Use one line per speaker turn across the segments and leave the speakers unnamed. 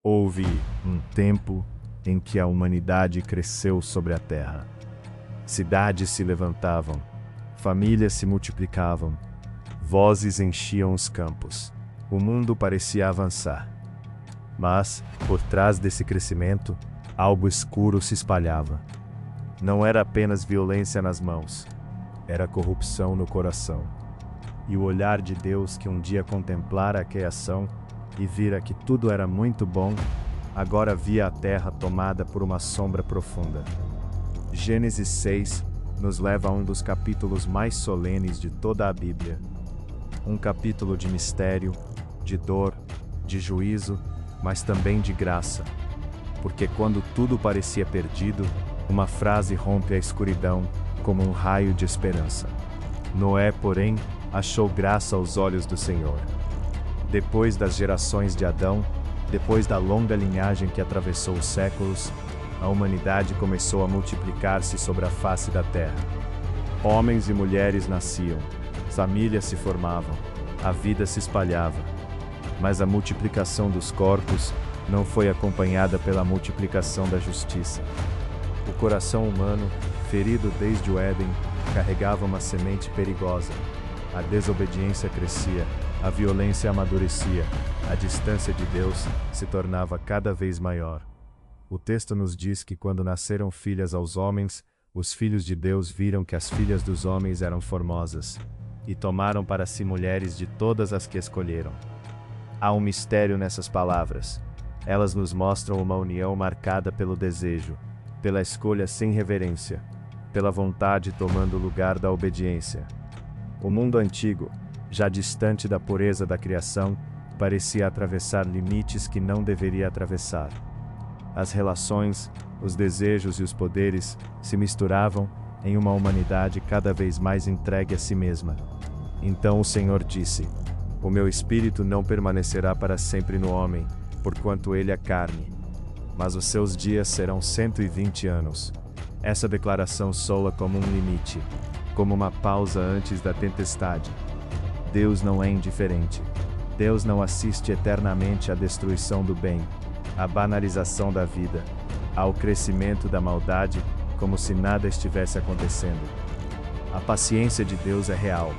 Houve um tempo em que a humanidade cresceu sobre a terra. Cidades se levantavam, famílias se multiplicavam, vozes enchiam os campos. O mundo parecia avançar. Mas, por trás desse crescimento, algo escuro se espalhava. Não era apenas violência nas mãos, era corrupção no coração. E o olhar de Deus, que um dia contemplara a criação e vira que tudo era muito bom, agora via a terra tomada por uma sombra profunda. Gênesis 6 nos leva a um dos capítulos mais solenes de toda a Bíblia. Um capítulo de mistério, de dor, de juízo, mas também de graça. Porque quando tudo parecia perdido, uma frase rompe a escuridão como um raio de esperança. Noé, porém, achou graça aos olhos do Senhor. Depois das gerações de Adão, depois da longa linhagem que atravessou os séculos, a humanidade começou a multiplicar-se sobre a face da terra. Homens e mulheres nasciam, famílias se formavam, a vida se espalhava. Mas a multiplicação dos corpos não foi acompanhada pela multiplicação da justiça. O coração humano, ferido desde o Éden, carregava uma semente perigosa. A desobediência crescia, a violência amadurecia, a distância de Deus se tornava cada vez maior. O texto nos diz que quando nasceram filhas aos homens, os filhos de Deus viram que as filhas dos homens eram formosas, e tomaram para si mulheres de todas as que escolheram. Há um mistério nessas palavras. Elas nos mostram uma união marcada pelo desejo, pela escolha sem reverência, pela vontade tomando o lugar da obediência. O mundo antigo, já distante da pureza da criação, parecia atravessar limites que não deveria atravessar. As relações, os desejos e os poderes se misturavam em uma humanidade cada vez mais entregue a si mesma. Então o Senhor disse: "O meu espírito não permanecerá para sempre no homem, porquanto ele é carne. Mas os seus dias serão 120 anos. Essa declaração soa como um limite, como uma pausa antes da tempestade. Deus não é indiferente. Deus não assiste eternamente à destruição do bem, à banalização da vida, ao crescimento da maldade, como se nada estivesse acontecendo. A paciência de Deus é real,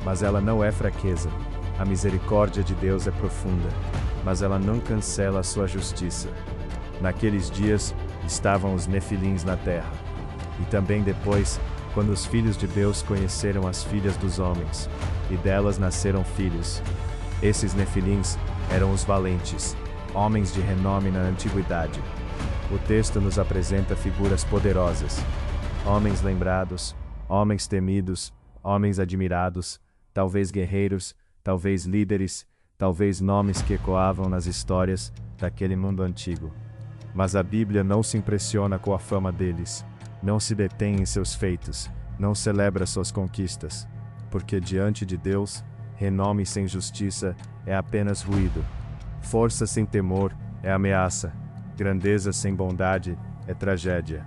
mas ela não é fraqueza. A misericórdia de Deus é profunda, mas ela não cancela a sua justiça. Naqueles dias, estavam os nefilins na terra. E também depois, quando os filhos de Deus conheceram as filhas dos homens, e delas nasceram filhos. Esses nefilins eram os valentes, homens de renome na antiguidade. O texto nos apresenta figuras poderosas, homens lembrados, homens temidos, homens admirados, talvez guerreiros, talvez líderes, talvez nomes que ecoavam nas histórias daquele mundo antigo. Mas a Bíblia não se impressiona com a fama deles, não se detém em seus feitos, não celebra suas conquistas, porque diante de Deus, renome sem justiça é apenas ruído, força sem temor é ameaça, grandeza sem bondade é tragédia.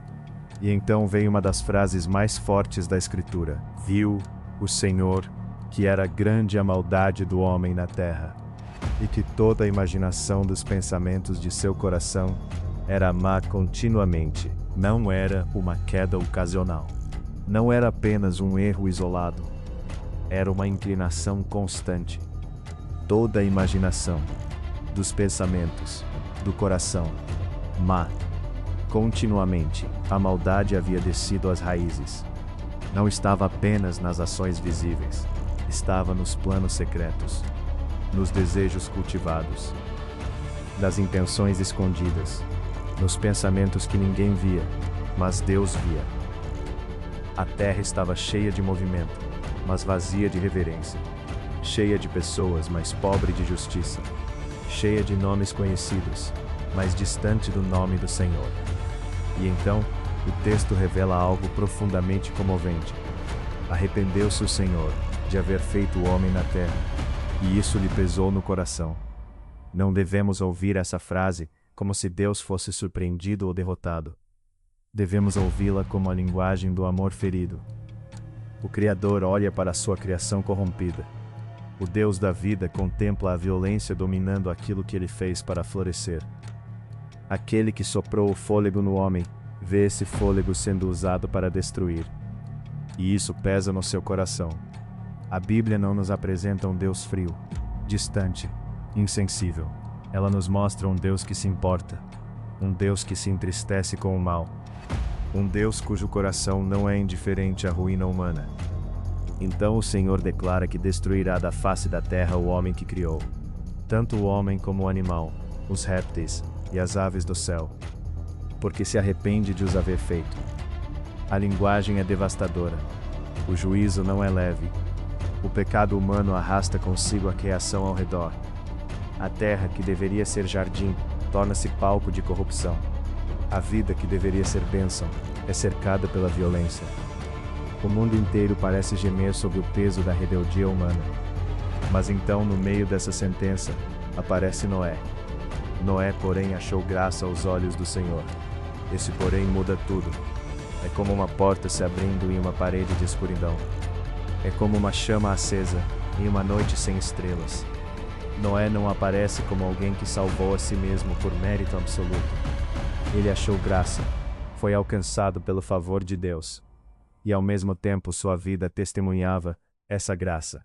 E então vem uma das frases mais fortes da Escritura: "Viu o Senhor que era grande a maldade do homem na terra, e que toda a imaginação dos pensamentos de seu coração era má continuamente." Não era uma queda ocasional. Não era apenas um erro isolado. Era uma inclinação constante. Toda a imaginação, dos pensamentos, do coração, má. Continuamente, a maldade havia descido às raízes. Não estava apenas nas ações visíveis. Estava nos planos secretos, nos desejos cultivados, nas intenções escondidas, nos pensamentos que ninguém via, mas Deus via. A terra estava cheia de movimento, mas vazia de reverência, cheia de pessoas, mas pobre de justiça, cheia de nomes conhecidos, mas distante do nome do Senhor. E então, o texto revela algo profundamente comovente. Arrependeu-se o Senhor de haver feito o homem na terra, e isso lhe pesou no coração. Não devemos ouvir essa frase como se Deus fosse surpreendido ou derrotado. Devemos ouvi-la como a linguagem do amor ferido. O Criador olha para a sua criação corrompida. O Deus da vida contempla a violência dominando aquilo que ele fez para florescer. Aquele que soprou o fôlego no homem, vê esse fôlego sendo usado para destruir. E isso pesa no seu coração. A Bíblia não nos apresenta um Deus frio, distante, insensível. Ela nos mostra um Deus que se importa, um Deus que se entristece com o mal, um Deus cujo coração não é indiferente à ruína humana. Então o Senhor declara que destruirá da face da terra o homem que criou, tanto o homem como o animal, os répteis e as aves do céu, porque se arrepende de os haver feito. A linguagem é devastadora, o juízo não é leve. O pecado humano arrasta consigo a criação ao redor. A terra, que deveria ser jardim, torna-se palco de corrupção. A vida, que deveria ser bênção, é cercada pela violência. O mundo inteiro parece gemer sob o peso da rebeldia humana. Mas então, no meio dessa sentença, aparece Noé. Noé, porém, achou graça aos olhos do Senhor. Esse porém muda tudo. É como uma porta se abrindo em uma parede de escuridão. É como uma chama acesa em uma noite sem estrelas. Noé não aparece como alguém que salvou a si mesmo por mérito absoluto. Ele achou graça, foi alcançado pelo favor de Deus. E ao mesmo tempo sua vida testemunhava essa graça.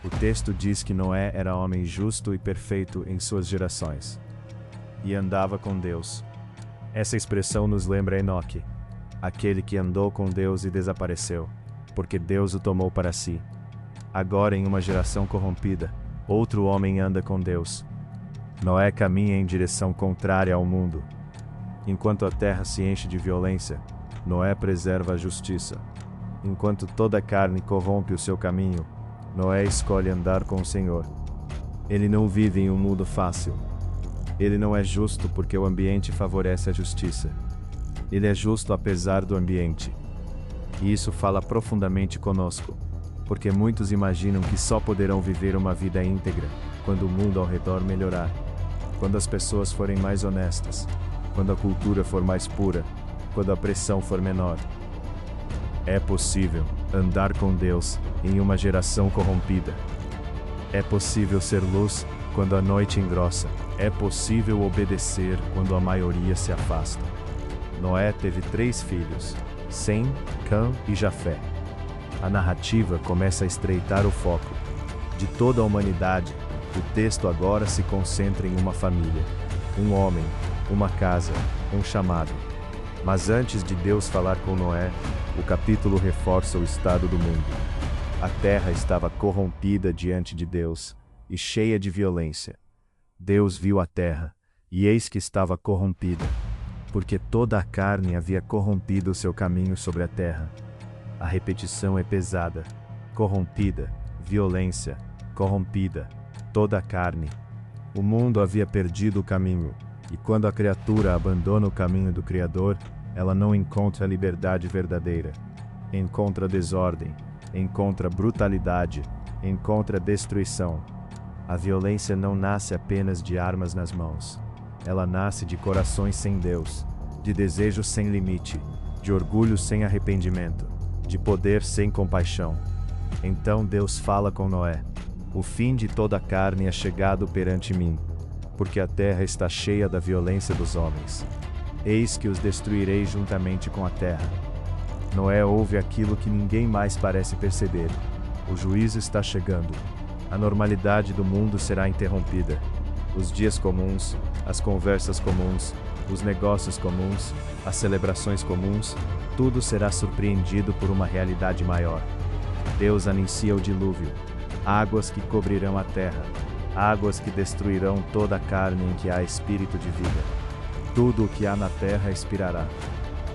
O texto diz que Noé era homem justo e perfeito em suas gerações. E andava com Deus. Essa expressão nos lembra Enoque, aquele que andou com Deus e desapareceu, porque Deus o tomou para si. Agora, em uma geração corrompida, outro homem anda com Deus. Noé caminha em direção contrária ao mundo. Enquanto a terra se enche de violência, Noé preserva a justiça. Enquanto toda a carne corrompe o seu caminho, Noé escolhe andar com o Senhor. Ele não vive em um mundo fácil. Ele não é justo porque o ambiente favorece a justiça. Ele é justo apesar do ambiente. E isso fala profundamente conosco, porque muitos imaginam que só poderão viver uma vida íntegra quando o mundo ao redor melhorar, quando as pessoas forem mais honestas, quando a cultura for mais pura, quando a pressão for menor. É possível andar com Deus em uma geração corrompida. É possível ser luz quando a noite engrossa. É possível obedecer quando a maioria se afasta. Noé teve 3 filhos, Sem, Cã e Jafé. A narrativa começa a estreitar o foco. De toda a humanidade, o texto agora se concentra em uma família, um homem, uma casa, um chamado. Mas antes de Deus falar com Noé, o capítulo reforça o estado do mundo. A terra estava corrompida diante de Deus e cheia de violência. Deus viu a terra, e eis que estava corrompida, porque toda a carne havia corrompido o seu caminho sobre a terra. A repetição é pesada. Corrompida, violência, corrompida, toda a carne. O mundo havia perdido o caminho, e quando a criatura abandona o caminho do Criador, ela não encontra a liberdade verdadeira. Encontra desordem, encontra brutalidade, encontra destruição. A violência não nasce apenas de armas nas mãos. Ela nasce de corações sem Deus, de desejos sem limite, de orgulho sem arrependimento, de poder sem compaixão. Então Deus fala com Noé: o fim de toda a carne é chegado perante mim, porque a terra está cheia da violência dos homens. Eis que os destruirei juntamente com a terra. Noé ouve aquilo que ninguém mais parece perceber. O juízo está chegando. A normalidade do mundo será interrompida. Os dias comuns, as conversas comuns, os negócios comuns, as celebrações comuns, tudo será surpreendido por uma realidade maior. Deus anuncia o dilúvio, águas que cobrirão a terra, águas que destruirão toda a carne em que há espírito de vida. Tudo o que há na terra expirará.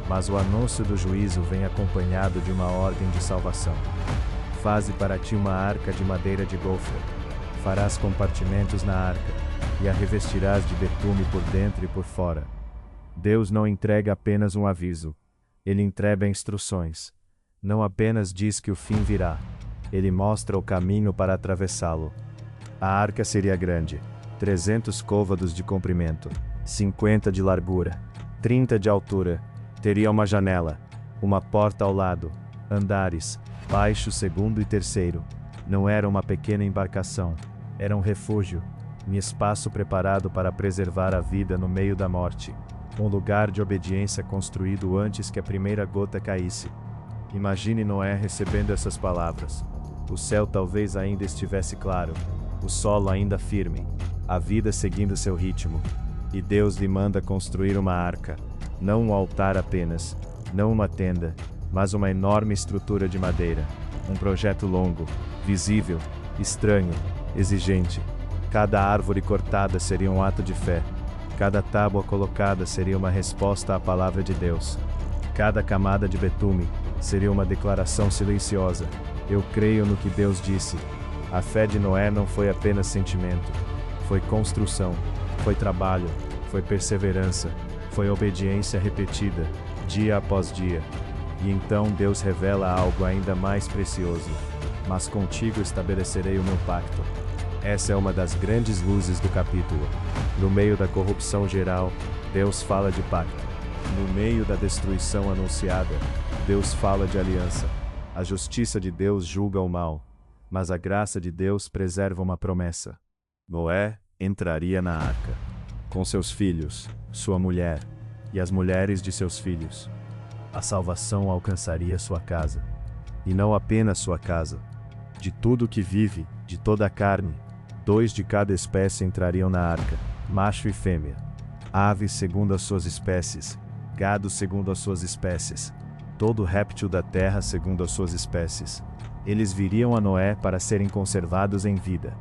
Mas o anúncio do juízo vem acompanhado de uma ordem de salvação. Faze para ti uma arca de madeira de gofre. Farás compartimentos na arca, e a revestirás de betume por dentro e por fora. Deus não entrega apenas um aviso. Ele entrega instruções. Não apenas diz que o fim virá. Ele mostra o caminho para atravessá-lo. A arca seria grande, 300 côvados de comprimento, 50 de largura, 30 de altura. Teria uma janela, uma porta ao lado, andares, baixo, segundo e terceiro. Não era uma pequena embarcação, era um refúgio. um espaço preparado para preservar a vida no meio da morte, um lugar de obediência construído antes que a primeira gota caísse. Imagine Noé recebendo essas palavras. O céu talvez ainda estivesse claro, o solo ainda firme, a vida seguindo seu ritmo. E Deus lhe manda construir uma arca, não um altar apenas, não uma tenda, mas uma enorme estrutura de madeira. Um projeto longo, visível, estranho, exigente. Cada árvore cortada seria um ato de fé. Cada tábua colocada seria uma resposta à palavra de Deus. Cada camada de betume seria uma declaração silenciosa. Eu creio no que Deus disse. A fé de Noé não foi apenas sentimento. Foi construção, foi trabalho, foi perseverança, foi obediência repetida, dia após dia. E então Deus revela algo ainda mais precioso. Mas contigo estabelecerei o meu pacto. Essa é uma das grandes luzes do capítulo. No meio da corrupção geral, Deus fala de pacto. No meio da destruição anunciada, Deus fala de aliança. A justiça de Deus julga o mal, mas a graça de Deus preserva uma promessa. Noé entraria na arca, com seus filhos, sua mulher, e as mulheres de seus filhos. A salvação alcançaria sua casa. E não apenas sua casa. De tudo que vive, de toda a carne, 2 de cada espécie entrariam na arca, macho e fêmea. Aves segundo as suas espécies, gado segundo as suas espécies, todo réptil da terra segundo as suas espécies. Eles viriam a Noé para serem conservados em vida.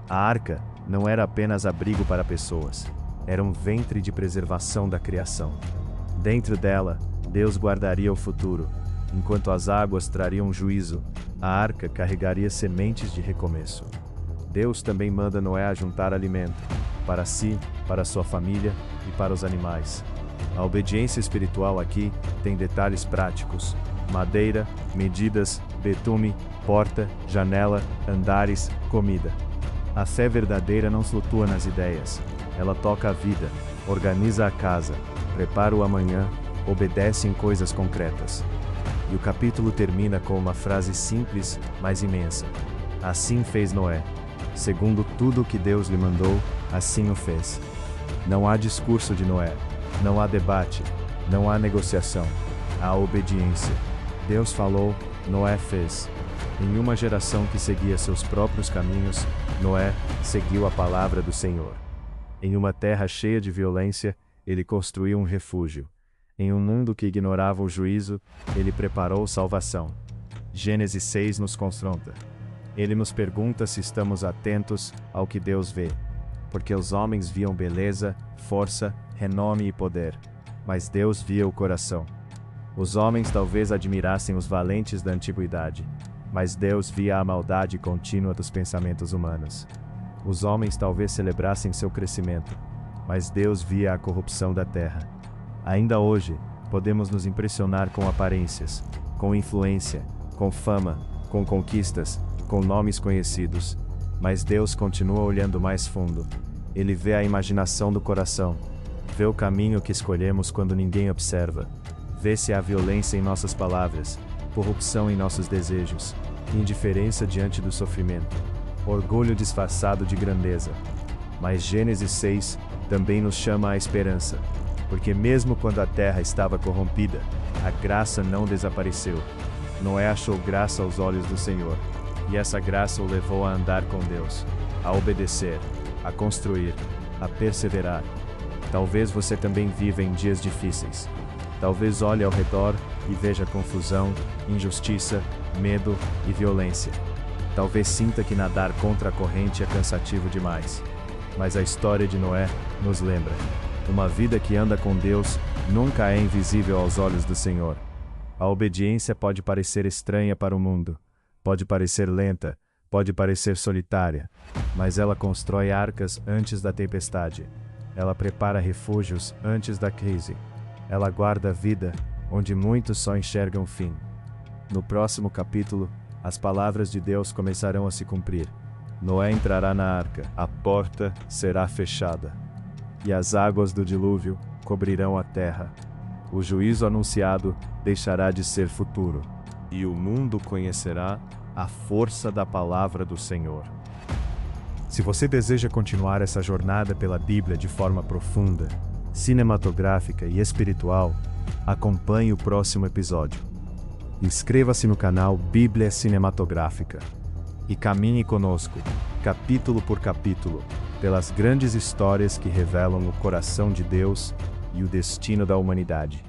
A arca não era apenas abrigo para pessoas, era um ventre de preservação da criação. Dentro dela, Deus guardaria o futuro. Enquanto as águas trariam juízo, a arca carregaria sementes de recomeço. Deus também manda Noé ajuntar alimento, para si, para sua família e para os animais. A obediência espiritual aqui tem detalhes práticos: madeira, medidas, betume, porta, janela, andares, comida. A fé verdadeira não flutua nas ideias. Ela toca a vida, organiza a casa, prepara o amanhã, obedece em coisas concretas. E o capítulo termina com uma frase simples, mas imensa. Assim fez Noé. Segundo tudo o que Deus lhe mandou, assim o fez. Não há discurso de Noé. Não há debate. Não há negociação. Há obediência. Deus falou, Noé fez. Em uma geração que seguia seus próprios caminhos, Noé seguiu a palavra do Senhor. Em uma terra cheia de violência, ele construiu um refúgio. Em um mundo que ignorava o juízo, ele preparou salvação. Gênesis 6 nos confronta. Ele nos pergunta se estamos atentos ao que Deus vê. Porque os homens viam beleza, força, renome e poder. Mas Deus via o coração. Os homens talvez admirassem os valentes da antiguidade, mas Deus via a maldade contínua dos pensamentos humanos. Os homens talvez celebrassem seu crescimento, mas Deus via a corrupção da terra. Ainda hoje, podemos nos impressionar com aparências, com influência, com fama, com conquistas, com nomes conhecidos, mas Deus continua olhando mais fundo. Ele vê a imaginação do coração, vê o caminho que escolhemos quando ninguém observa, vê se há violência em nossas palavras, corrupção em nossos desejos, indiferença diante do sofrimento, orgulho disfarçado de grandeza. Mas Gênesis 6 também nos chama à esperança, porque mesmo quando a terra estava corrompida, a graça não desapareceu. Noé achou graça aos olhos do Senhor, e essa graça o levou a andar com Deus, a obedecer, a construir, a perseverar. Talvez você também viva em dias difíceis. Talvez olhe ao redor e veja confusão, injustiça, medo e violência. Talvez sinta que nadar contra a corrente é cansativo demais. Mas a história de Noé nos lembra: uma vida que anda com Deus nunca é invisível aos olhos do Senhor. A obediência pode parecer estranha para o mundo, pode parecer lenta, pode parecer solitária, mas ela constrói arcas antes da tempestade. Ela prepara refúgios antes da crise. Ela guarda a vida onde muitos só enxergam o fim. No próximo capítulo, as palavras de Deus começarão a se cumprir. Noé entrará na arca, a porta será fechada, e as águas do dilúvio cobrirão a terra. O juízo anunciado deixará de ser futuro, e o mundo conhecerá a força da palavra do Senhor. Se você deseja continuar essa jornada pela Bíblia de forma profunda, cinematográfica e espiritual, acompanhe o próximo episódio. Inscreva-se no canal Bíblia Cinematográfica e caminhe conosco, capítulo por capítulo, pelas grandes histórias que revelam o coração de Deus e o destino da humanidade.